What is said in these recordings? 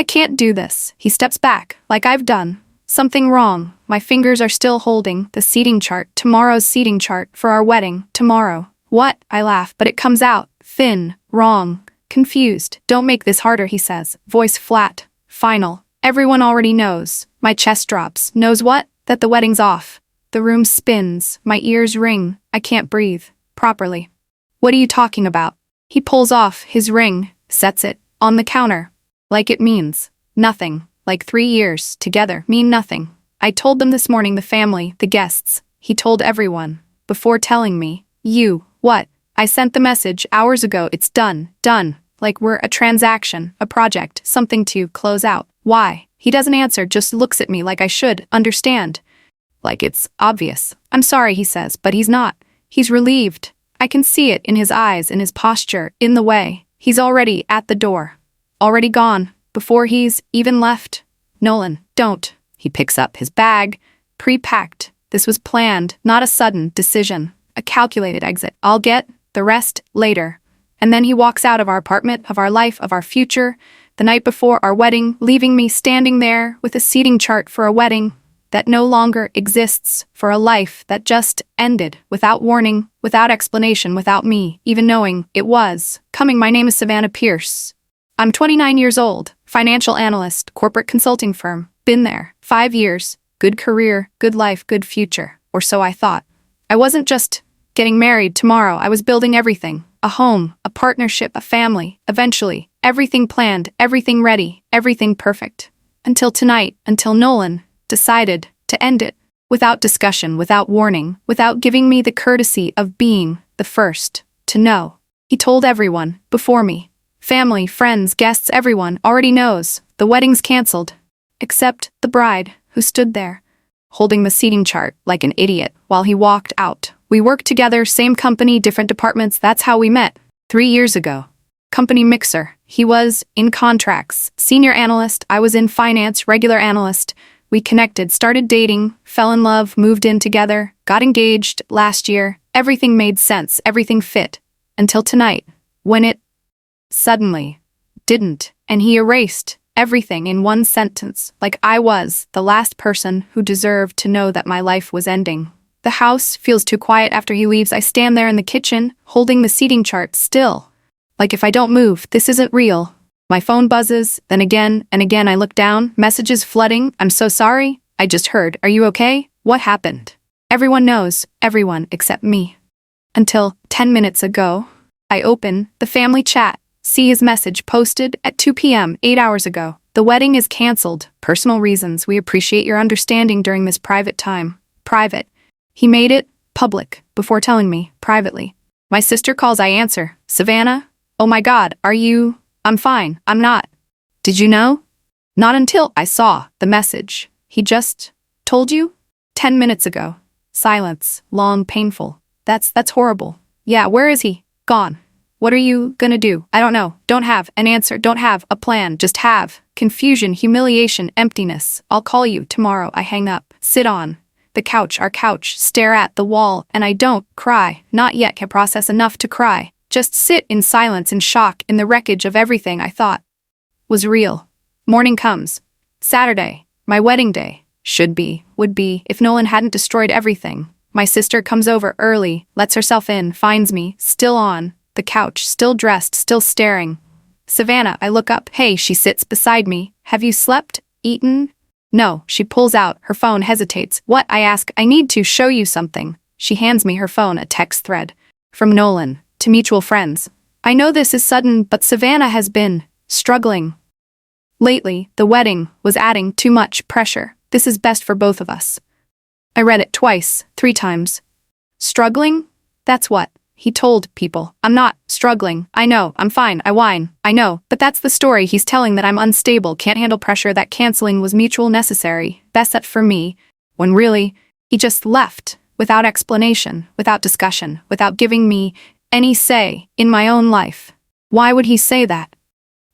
I can't do this. He steps back, like I've done something wrong. My fingers are still holding the seating chart, tomorrow's seating chart for our wedding, tomorrow. What? I laugh, but it comes out, thin, wrong, confused. Don't make this harder, he says, voice flat, final. Everyone already knows. My chest drops. Knows what? That the wedding's off. The room spins, my ears ring, I can't breathe properly. What are you talking about? He pulls off his ring, sets it on the counter. Like it means nothing. Like 3 years together mean nothing. I told them this morning, the family, the guests. He told everyone. Before telling me. You, what? I sent the message hours ago. It's done. Like we're a transaction, a project, something to close out. Why? He doesn't answer, just looks at me like I should understand. Like it's obvious. I'm sorry, he says, but he's not. He's relieved. I can see it in his eyes, in his posture, in the way. He's already at the door. Already gone. Before he's even left. Nolan, don't. He picks up his bag. Pre-packed. This was planned, not a sudden decision. A calculated exit. I'll get the rest later. And then he walks out of our apartment, of our life, of our future, the night before our wedding, leaving me standing there with a seating chart for a wedding that no longer exists, for a life that just ended, without warning, without explanation, without me even knowing it was coming. My name is Savannah Pierce. I'm 29 years old, financial analyst, corporate consulting firm. Been there 5 years, good career, good life, good future, or so I thought. I wasn't just getting married tomorrow, I was building everything. A home, a partnership, a family, eventually. Everything planned, everything ready, everything perfect. Until tonight, until Nolan decided to end it. Without discussion, without warning, without giving me the courtesy of being the first to know. He told everyone before me. Family, friends, guests, everyone already knows. The wedding's canceled. Except the bride, who stood there, holding the seating chart like an idiot while he walked out. We worked together, same company, different departments, that's how we met. 3 years ago. Company mixer. He was in contracts, senior analyst, I was in finance, regular analyst. We connected, started dating, fell in love, moved in together, got engaged last year. Everything made sense, everything fit. Until tonight, when it suddenly didn't, and he erased everything in one sentence, like I was the last person who deserved to know that my life was ending. The house feels too quiet after he leaves. I stand there in the kitchen, holding the seating chart still. Like if I don't move, this isn't real. My phone buzzes, then again and again I look down, messages flooding. I'm so sorry. I just heard. Are you okay? What happened? Everyone knows, everyone except me. Until 10 minutes ago, I open the family chat, see his message posted at 2 p.m. 8 hours ago. The wedding is canceled. Personal reasons. We appreciate your understanding during this private time. Private. He made it public before telling me privately. My sister calls, I answer. Savannah? Oh my God, are you? I'm fine, I'm not. Did you know? Not until I saw the message. He just told you? 10 minutes ago. Silence, long, painful. That's horrible. Yeah, where is he? Gone. What are you gonna do? I don't know. Don't have an answer. Don't have a plan. Just have confusion, humiliation, emptiness. I'll call you tomorrow. I hang up. Sit on the couch, our couch, stare at the wall, and I don't cry. Not yet can process enough to cry. Just sit in silence and shock in the wreckage of everything I thought was real. Morning comes. Saturday, my wedding day. Should be, would be, if Nolan hadn't destroyed everything. My sister comes over early, lets herself in, finds me, still on the couch, still dressed, still staring. Savannah, I look up. Hey, she sits beside me. Have you slept? Eaten? No, she pulls out her phone, hesitates. What? I ask. I need to show you something. She hands me her phone, a text thread. From Nolan, to mutual friends. I know this is sudden, but Savannah has been struggling. Lately, the wedding was adding too much pressure. This is best for both of us. I read it twice, 3 times. Struggling? That's what he told people. I'm not struggling. I know, I'm fine, I whine. I know, but that's the story he's telling, that I'm unstable, can't handle pressure, that canceling was mutual necessary, best set for me, when really, he just left, without explanation, without discussion, without giving me any say in my own life. Why would he say that?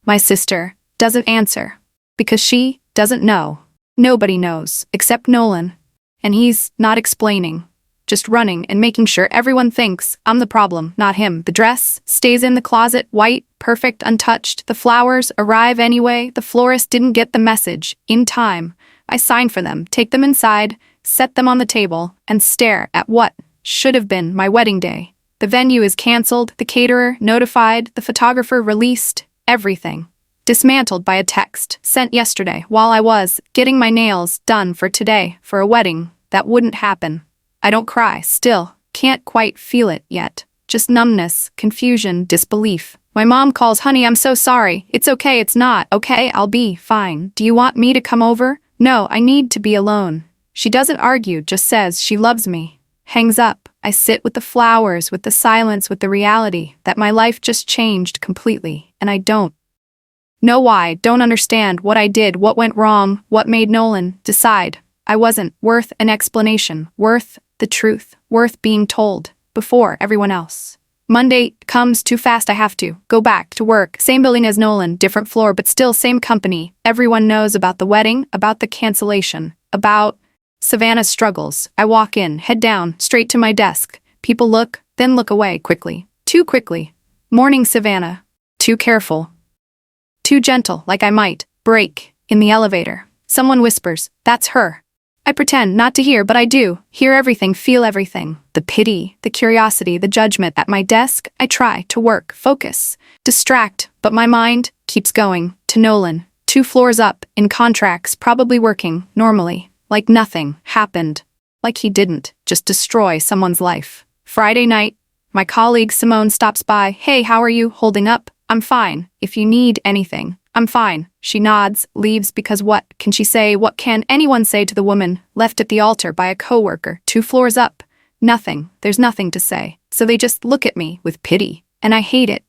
My sister doesn't answer, because she doesn't know. Nobody knows, except Nolan. And he's not explaining, just running and making sure everyone thinks I'm the problem, not him. The dress stays in the closet, white, perfect, untouched. The flowers arrive anyway. The florist didn't get the message in time. I sign for them, take them inside, set them on the table, and stare at what should have been my wedding day. The venue is cancelled, the caterer notified, the photographer released, everything dismantled by a text sent yesterday while I was getting my nails done for today for a wedding that wouldn't happen. I don't cry, still, can't quite feel it yet. Just numbness, confusion, disbelief. My mom calls, honey, I'm so sorry. It's okay, it's not. Okay, I'll be fine. Do you want me to come over? No, I need to be alone. She doesn't argue, just says she loves me. Hangs up. I sit with the flowers, with the silence, with the reality that my life just changed completely, and I don't know why, don't understand what I did, what went wrong, what made Nolan decide I wasn't worth an explanation, worth the truth, worth being told before everyone else. Monday comes too fast, I have to go back to work. Same building as Nolan, different floor, but still same company. Everyone knows about the wedding, about the cancellation, about Savannah's struggles. I walk in, head down, straight to my desk. People look, then look away quickly. Too quickly. Morning, Savannah. Too careful. Too gentle, like I might break in the elevator. Someone whispers, that's her. I pretend not to hear, but I do. Hear everything, feel everything. The pity, the curiosity, the judgment. At my desk, I try to work, focus, distract, but my mind keeps going to Nolan. 2 floors up, in contracts, probably working, normally, like nothing happened. Like he didn't just destroy someone's life. Friday night, my colleague Simone stops by. Hey, how are you? Holding up? I'm fine. If you need anything, I'm fine. She nods, leaves because what can she say? What can anyone say to the woman left at the altar by a coworker 2 floors up? Nothing. There's nothing to say. So they just look at me with pity. And I hate it.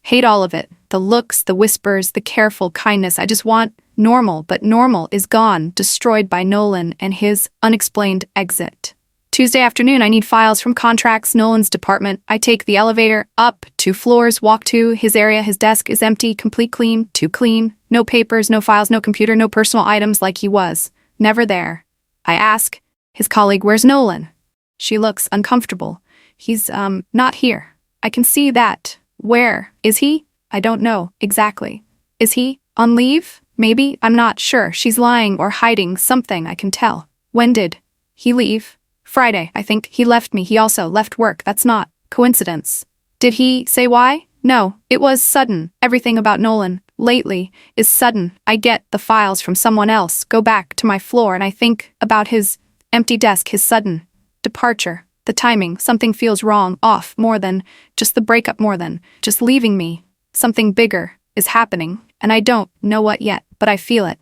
Hate all of it. The looks, the whispers, the careful kindness. I just want normal, but normal is gone, destroyed by Nolan and his unexplained exit. Tuesday afternoon, I need files from contracts, Nolan's department. I take the elevator up 2 floors, walk to his area. His desk is empty, complete clean, too clean. No papers, no files, no computer, no personal items like he was. Never there. I ask his colleague, where's Nolan? She looks uncomfortable. He's, not here. I can see that. Where is he? I don't know exactly. Is he on leave? Maybe, I'm not sure. She's lying or hiding something, I can tell. When did he leave? Friday, I think. He left me. He also left work. That's not coincidence. Did he say why? No, it was sudden. Everything about Nolan lately is sudden. I get the files from someone else, go back to my floor, and I think about his empty desk, his sudden departure. The timing, something feels wrong, off, more than just the breakup, more than just leaving me. Something bigger is happening, and I don't know what yet, but I feel it.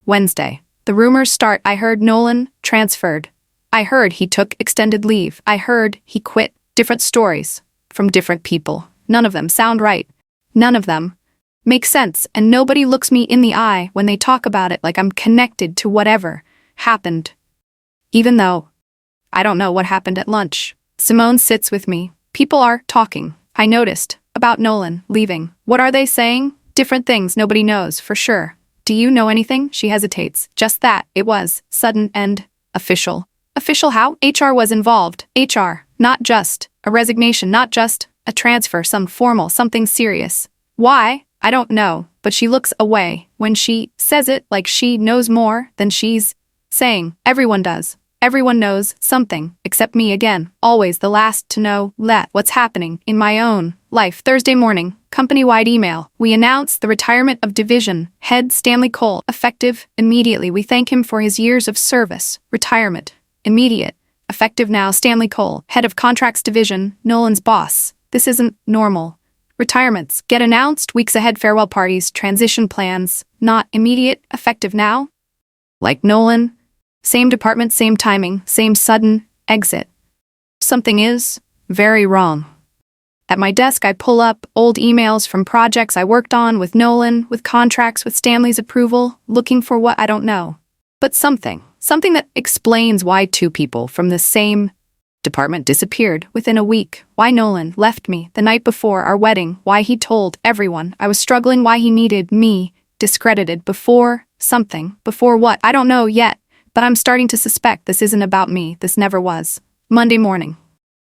Wednesday. The rumors start. I heard Nolan transferred. I heard he took extended leave. I heard he quit. Different stories from different people. None of them sound right. None of them make sense, and nobody looks me in the eye when they talk about it like I'm connected to whatever happened. Even though I don't know what happened at lunch. Simone sits with me. People are talking. I noticed about Nolan leaving. What are they saying? Different things nobody knows for sure. Do you know anything? She hesitates. Just that it was sudden and official. Official how? HR was involved. HR. Not just a resignation, not just a transfer, some formal, something serious. Why? I don't know, but she looks away when she says it like she knows more than she's saying. Everyone does. Everyone knows something, except me again. Always the last to know what's happening in my own life. Thursday morning, company-wide email. We announce the retirement of division head Stanley Cole, effective immediately. We thank him for his years of service. Retirement. Immediate. Effective now. Stanley Cole, head of contracts division, Nolan's boss. This isn't normal. Retirements get announced weeks ahead. Farewell parties, transition plans. Not immediate. Effective now. Like Nolan. Same department, same timing, same sudden exit. Something is very wrong. At my desk, I pull up old emails from projects I worked on with Nolan, with contracts, with Stanley's approval, looking for what I don't know. But something that explains why 2 people from the same department disappeared within a week, why Nolan left me the night before our wedding, why he told everyone I was struggling, why he needed me discredited before something, before what, I don't know yet. But I'm starting to suspect this isn't about me. This never was. Monday morning.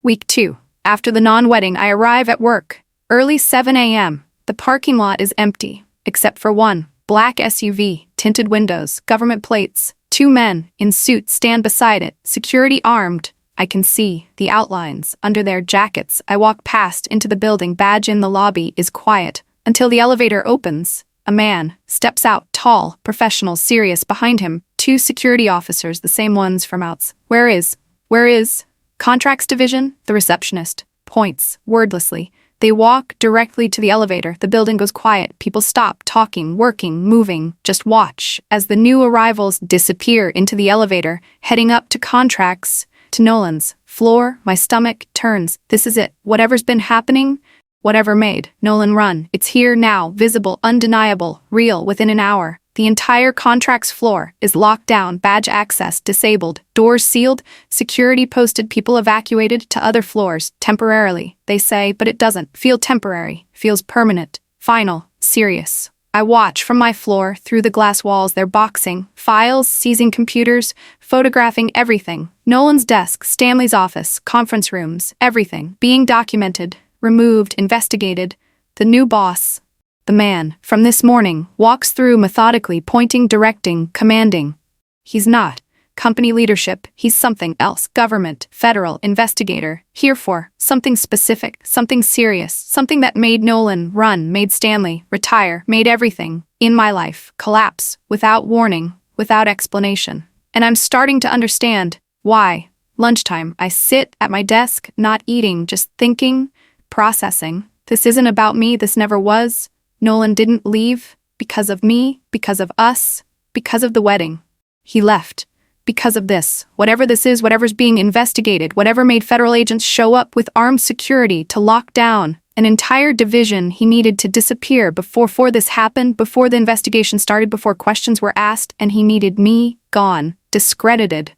Week 2. After the non-wedding, I arrive at work. Early 7 a.m. The The parking lot is empty, except for one black SUV, tinted windows, government plates. 2 men in suits stand beside it, security armed. I can see the outlines under their jackets. I walk past into the building. Badge in the lobby is quiet until the elevator opens. A man steps out, tall, professional, serious. Behind him, 2 security officers, the same ones from outs. Where is Contracts Division? The receptionist points wordlessly. They walk directly to the elevator. The building goes quiet. People stop talking, working, moving. Just watch as the new arrivals disappear into the elevator, heading up to contracts. To Nolan's floor, my stomach turns. This is it. Whatever's been happening, whatever made Nolan run. It's here now, visible, undeniable, real, within an hour. The entire contracts floor is locked down, badge access disabled, doors sealed, security posted, people evacuated to other floors, temporarily, they say, but it doesn't feel temporary, feels permanent, final, serious. I watch from my floor through the glass walls. They're boxing, files, seizing computers, photographing everything. Nolan's desk, Stanley's office, conference rooms, everything, being documented, removed, investigated. The new boss, the man from this morning, walks through methodically, pointing, directing, commanding. He's not company leadership, he's something else. Government, federal, investigator, here for something specific, something serious, something that made Nolan run, made Stanley retire, made everything in my life collapse, without warning, without explanation. And I'm starting to understand why. Lunchtime, I sit at my desk, not eating, just thinking, processing. This isn't about me, this never was. Nolan didn't leave because of me, because of us, because of the wedding. He left because of this. Whatever this is, whatever's being investigated, whatever made federal agents show up with armed security to lock down an entire division. He needed to disappear before this happened, before the investigation started, before questions were asked, and he needed me gone, discredited,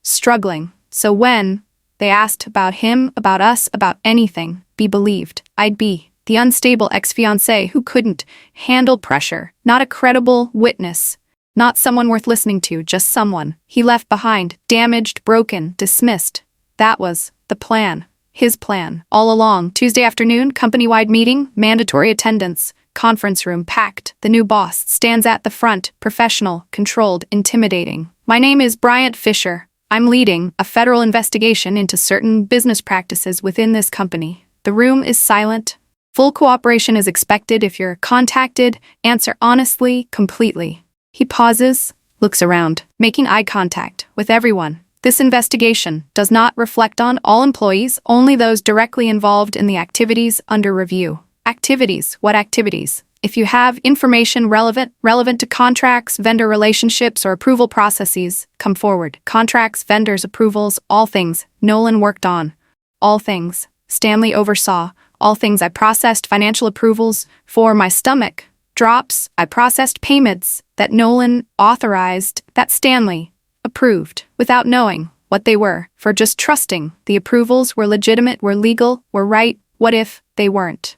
struggling. So when they asked about him, about us, about anything, be believed, I'd be the unstable ex-fiancé who couldn't handle pressure, not a credible witness, not someone worth listening to, just someone he left behind, damaged, broken, dismissed. That was the plan, his plan, all along. Tuesday afternoon, company-wide meeting, mandatory attendance, conference room packed. The new boss stands at the front, professional, controlled, intimidating. My name is Bryant Fisher. I'm leading a federal investigation into certain business practices within this company. The room is silent. Full cooperation is expected. If you're contacted, answer honestly, completely. He pauses, looks around, making eye contact with everyone. This investigation does not reflect on all employees, only those directly involved in the activities under review. Activities? What activities? If you have information relevant to contracts, vendor relationships, or approval processes, come forward. Contracts, vendors, approvals, all things Nolan worked on. All things Stanley oversaw. All things I processed. Financial approvals for my stomach drops. I processed payments that Nolan authorized, that Stanley approved, without knowing what they were, for just trusting the approvals were legitimate, were legal, were right. What if they weren't?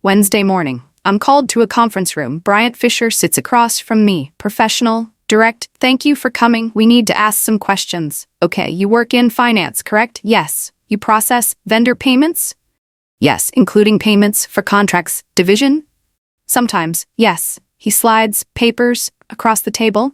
Wednesday morning, I'm called to a conference room. Bryant Fisher sits across from me, professional, direct. Thank you for coming. We need to ask some questions. Okay, you work in finance, correct? Yes. You process vendor payments? Yes, including payments for contracts division? Sometimes, yes. He slides papers across the table.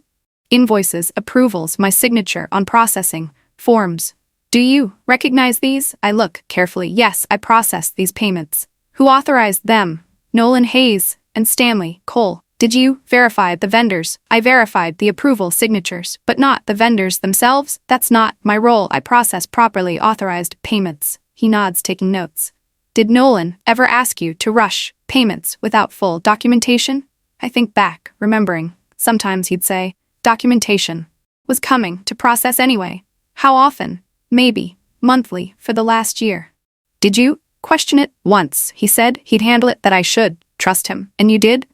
Invoices, approvals, my signature on processing, forms. Do you recognize these? I look carefully. Yes, I processed these payments. Who authorized them? Nolan Hayes and Stanley Cole. Did you verify the vendors? I verified the approval signatures, but not the vendors themselves. That's not my role. I process properly authorized payments. He nods, taking notes. Did Nolan ever ask you to rush payments without full documentation? I think back, remembering. Sometimes he'd say, documentation was coming to process anyway. How often? Maybe monthly for the last year. Did you question it? Once, he said he'd handle it, that I should trust him. And you did?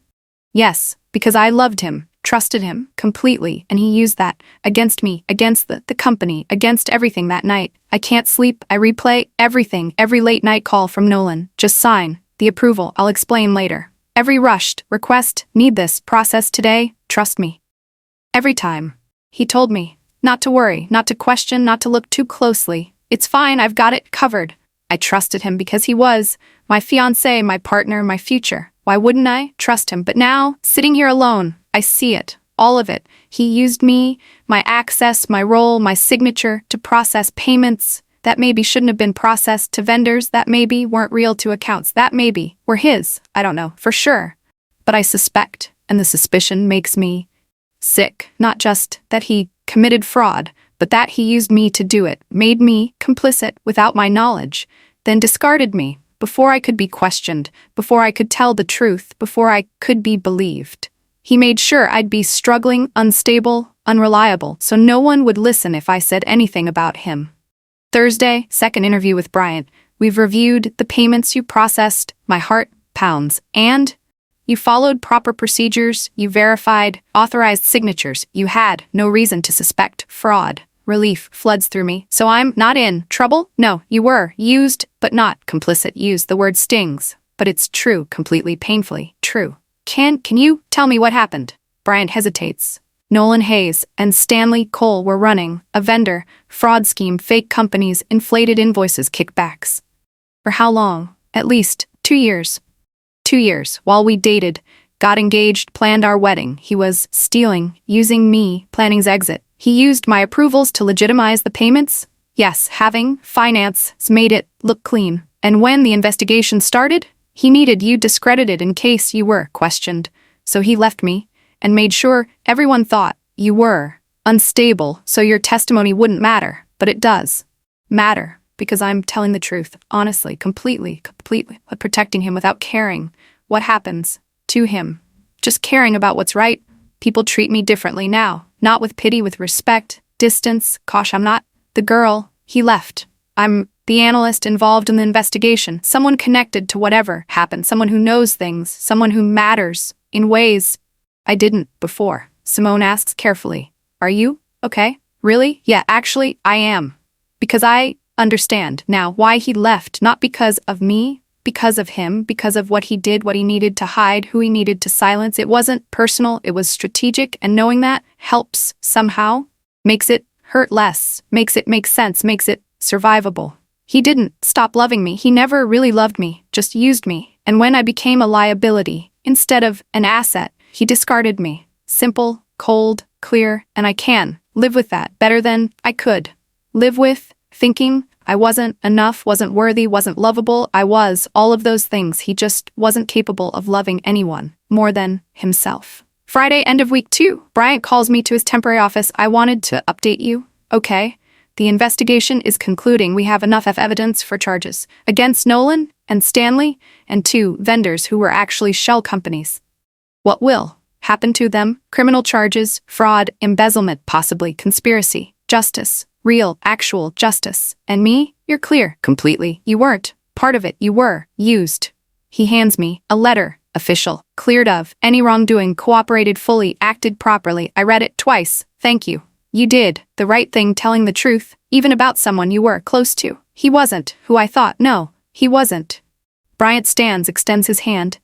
Yes, because I loved him, trusted him completely, and he used that against me, against the company, against everything that night. I can't sleep. I replay everything, every late night call from Nolan. Just sign the approval. I'll explain later. Every rushed request, need this process today, trust me. Every time. He told me not to worry, not to question, not to look too closely. It's fine, I've got it covered. I trusted him because he was my fiancé, my partner, my future. Why wouldn't I trust him? But now, sitting here alone, I see it. All of it. He used me, my access, my role, my signature to process payments that maybe shouldn't have been processed, to vendors that maybe weren't real, to accounts that maybe were his. I don't know for sure. But I suspect, and the suspicion makes me sick. Not just that he committed fraud, but that he used me to do it, made me complicit without my knowledge, then discarded me before I could be questioned, before I could tell the truth, before I could be believed. He made sure I'd be struggling, unstable, unreliable, so no one would listen if I said anything about him. Thursday, second interview with Bryant. We've reviewed the payments you processed, my heart pounds, and you followed proper procedures, you verified, authorized signatures, you had no reason to suspect fraud. Relief floods through me. So I'm not in trouble? No, you were used, but not complicit. Used, the word stings, but it's true, completely painfully true. Can you tell me what happened? Bryant hesitates. Nolan Hayes and Stanley Cole were running a vendor fraud scheme, fake companies, inflated invoices, kickbacks. For how long? At least 2 years. 2 years, while we dated, got engaged, planned our wedding. He was stealing, using me, planning's exit. He used my approvals to legitimize the payments. Yes, having finance made it look clean. And when the investigation started, he needed you discredited in case you were questioned. So he left me and made sure everyone thought you were unstable, so your testimony wouldn't matter. But it does matter, because I'm telling the truth, honestly, completely, but protecting him without caring what happens to him. Just caring about what's right. People treat me differently now, not with pity, with respect, distance, caution. I'm not the girl he left. I'm the analyst involved in the investigation, someone connected to whatever happened, someone who knows things, someone who matters in ways I didn't before. Simone asks carefully, "Are you okay? Really?" "Yeah, actually, I am. Because I understand now why he left, not because of me, because of him, because of what he did, what he needed to hide, who he needed to silence. It wasn't personal, it was strategic, and knowing that helps somehow, makes it hurt less, makes it make sense, makes it survivable. He didn't stop loving me. He never really loved me, just used me. And when I became a liability instead of an asset, he discarded me. Simple, cold, clear, and I can live with that better than I could live with thinking I wasn't enough, wasn't worthy, wasn't lovable. I was all of those things. He just wasn't capable of loving anyone more than himself. Friday, end of week 2. Bryant calls me to his temporary office. "I wanted to update you." "Okay. The investigation is concluding. We have enough evidence for charges against Nolan and Stanley and 2 vendors who were actually shell companies." "What will happen to them?" "Criminal charges, fraud, embezzlement, possibly conspiracy, justice, real, actual justice. And me? You're clear." "Completely. You weren't part of it. You were used." He hands me a letter, official, cleared of any wrongdoing, cooperated fully, acted properly. I read it twice. "Thank you. You did the right thing, telling the truth, even about someone you were close to. He wasn't who I thought. No, he wasn't." Bryant stands, extends his hand.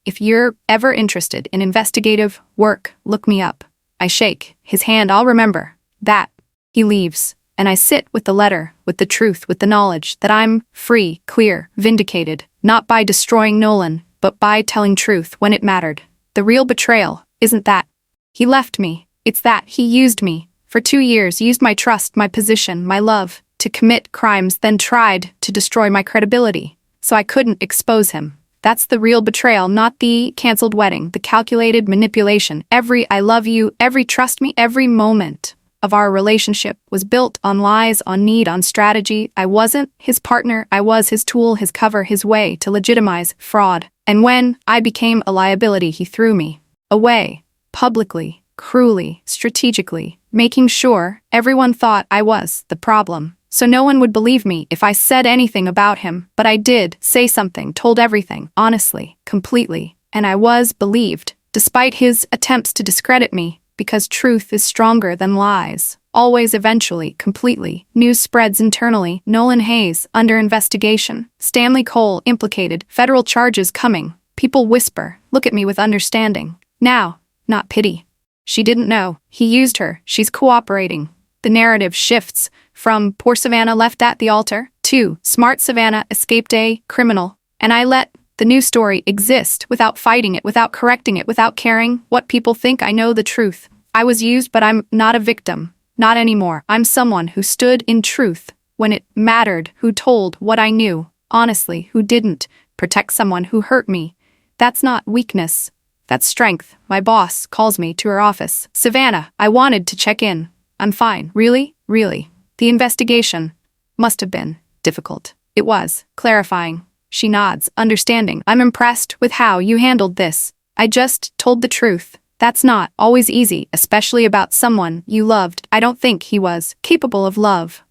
"If you're ever interested in investigative work, look me up." I shake his hand. "I'll remember that." He leaves, and I sit with the letter, with the truth, with the knowledge that I'm free, clear, vindicated, not by destroying Nolan, but by telling truth when it mattered. The real betrayal isn't that he left me, it's that he used me. For 2 years, used my trust, my position, my love, to commit crimes, then tried to destroy my credibility, so I couldn't expose him. That's the real betrayal, not the canceled wedding, the calculated manipulation. Every "I love you," every "trust me," every moment of our relationship was built on lies, on need, on strategy. I wasn't his partner, I was his tool, his cover, his way to legitimize fraud. And when I became a liability, he threw me away, publicly, cruelly, strategically, making sure everyone thought I was the problem. So no one would believe me if I said anything about him, but I did say something, told everything, honestly, completely, and I was believed, despite his attempts to discredit me, because truth is stronger than lies. Always, eventually, completely. News spreads internally. Nolan Hayes, under investigation. Stanley Cole, implicated. Federal charges coming. People whisper, look at me with understanding. Now, not pity. She didn't know. He used her. She's cooperating. The narrative shifts from poor Savannah left at the altar to smart Savannah escaped a criminal. And I let The new story exists without fighting it, without correcting it, without caring what people think. I know the truth. I was used, but I'm not a victim. Not anymore. I'm someone who stood in truth when it mattered, who told what I knew, honestly, who didn't protect someone who hurt me. That's not weakness. That's strength. My boss calls me to her office. Savannah, I wanted to check in. I'm fine. Really? Really. The investigation must have been difficult. It was. Clarifying. She nods, understanding. I'm impressed with how you handled this. I just told the truth. That's not always easy, especially about someone you loved. I don't think he was capable of love.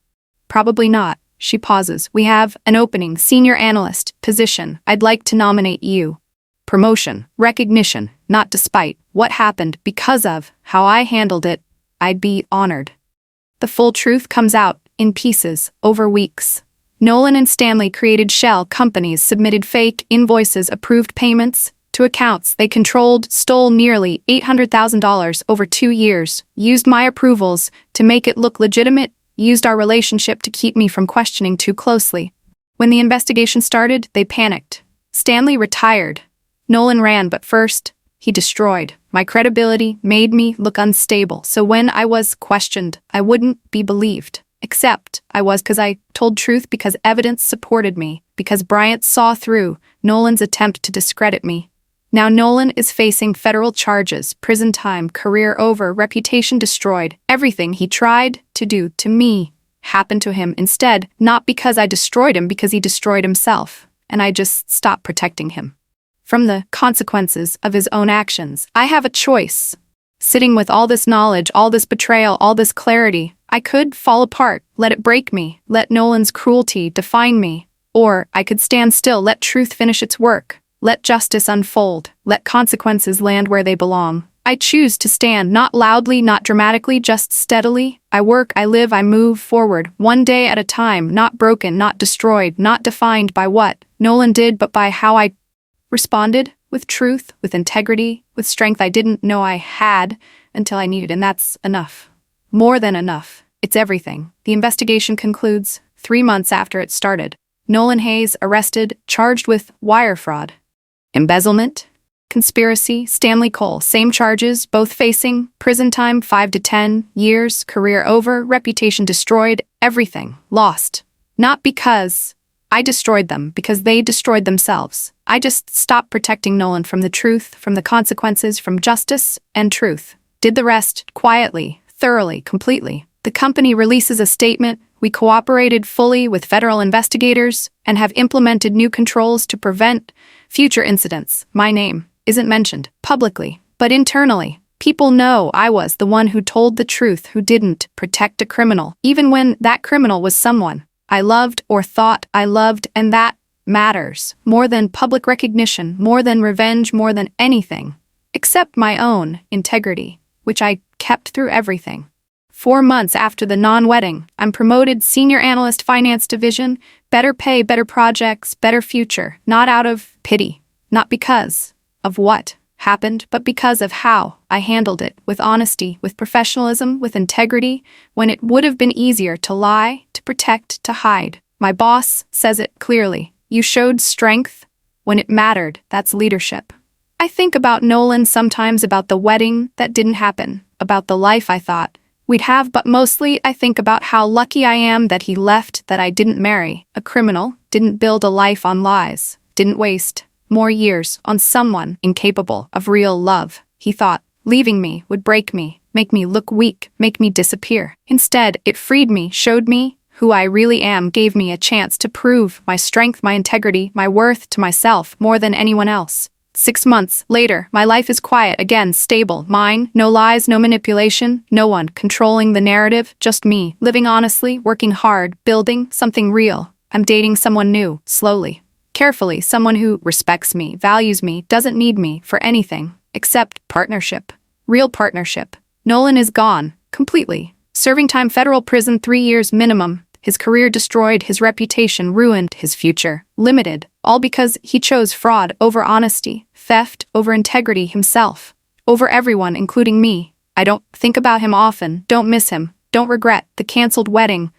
Probably not. She pauses. We have an opening, senior analyst position. I'd like to nominate you. Promotion, recognition, not despite what happened, because of how I handled it. I'd be honored. The full truth comes out in pieces over weeks. Nolan and Stanley created shell companies, submitted fake invoices, approved payments to accounts they controlled, stole nearly $800,000 over 2 years, used my approvals to make it look legitimate, used our relationship to keep me from questioning too closely. When the investigation started, they panicked. Stanley retired. Nolan ran, but first, he destroyed my credibility, made me look unstable. So when I was questioned, I wouldn't be believed. Except I was, because I told truth, because evidence supported me, because Bryant saw through Nolan's attempt to discredit me. Now Nolan is facing federal charges, prison time, career over, reputation destroyed. Everything he tried to do to me happened to him instead, not because I destroyed him, because he destroyed himself, and I just stopped protecting him from the consequences of his own actions. I have a choice. Sitting with all this knowledge, all this betrayal, all this clarity, I could fall apart, let it break me, let Nolan's cruelty define me. Or I could stand still, let truth finish its work, let justice unfold, let consequences land where they belong. I choose to stand, not loudly, not dramatically, just steadily. I work, I live, I move forward, one day at a time, not broken, not destroyed, not defined by what Nolan did, but by how I responded, with truth, with integrity, with strength I didn't know I had until I needed, and that's enough. More than enough. It's everything. The investigation concludes 3 months after it started. Nolan Hayes arrested, charged with wire fraud, embezzlement, conspiracy. Stanley Cole, same charges, both facing prison time, 5 to 10 years, career over, reputation destroyed, everything lost. Not because I destroyed them, because they destroyed themselves. I just stopped protecting Nolan from the truth, from the consequences, from justice and truth. Did the rest quietly, thoroughly, completely. The company releases a statement. We cooperated fully with federal investigators and have implemented new controls to prevent future incidents. My name isn't mentioned publicly, but internally. People know I was the one who told the truth, who didn't protect a criminal, even when that criminal was someone I loved or thought I loved, and that matters more than public recognition, more than revenge, more than anything, except my own integrity, which I kept through everything. 4 months after the non-wedding, I'm promoted senior analyst, finance division, better pay, better projects, better future, not out of pity, not because of what happened, but because of how I handled it, with honesty, with professionalism, with integrity, when it would have been easier to lie, to protect, to hide. My boss says it clearly. You showed strength when it mattered. That's leadership. I think about Nolan sometimes, about the wedding that didn't happen, about the life I thought we'd have, but mostly I think about how lucky I am that he left, that I didn't marry a criminal, didn't build a life on lies, didn't waste more years on someone incapable of real love. He thought leaving me would break me, make me look weak, make me disappear. Instead, it freed me, showed me who I really am, gave me a chance to prove my strength, my integrity, my worth to myself more than anyone else. 6 months later, my life is quiet again, stable, mine, no lies, no manipulation, no one controlling the narrative, just me, living honestly, working hard, building something real. I'm dating someone new, slowly, carefully, someone who respects me, values me, doesn't need me for anything except partnership. Real partnership. Nolan is gone, completely. Serving time, federal prison, 3 years minimum. His career destroyed, his reputation ruined, his future limited, all because he chose fraud over honesty, theft over integrity, himself over everyone, including me. I don't think about him often, don't miss him, don't regret the canceled wedding.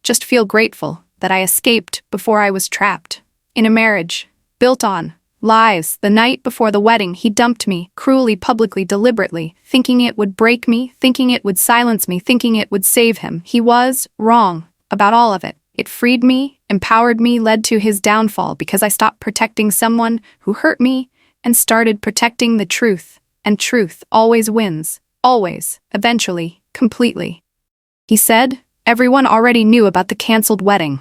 Just feel grateful that I escaped before I was trapped in a marriage built on lies. The night before the wedding, he dumped me, cruelly, publicly, deliberately, thinking it would break me, thinking it would silence me, thinking it would save him. He was wrong about all of it. It freed me, empowered me, led to his downfall because I stopped protecting someone who hurt me and started protecting the truth. And truth always wins. Always. Eventually. Completely. He said, everyone already knew about the canceled wedding.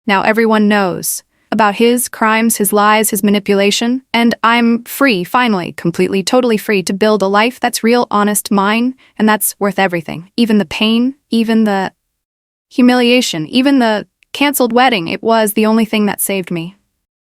Now everyone knows about his crimes, his lies, his manipulation, and I'm free, finally, completely, totally free to build a life that's real, honest, mine, and that's worth everything. Even the pain, even the humiliation, even the canceled wedding, it was the only thing that saved me.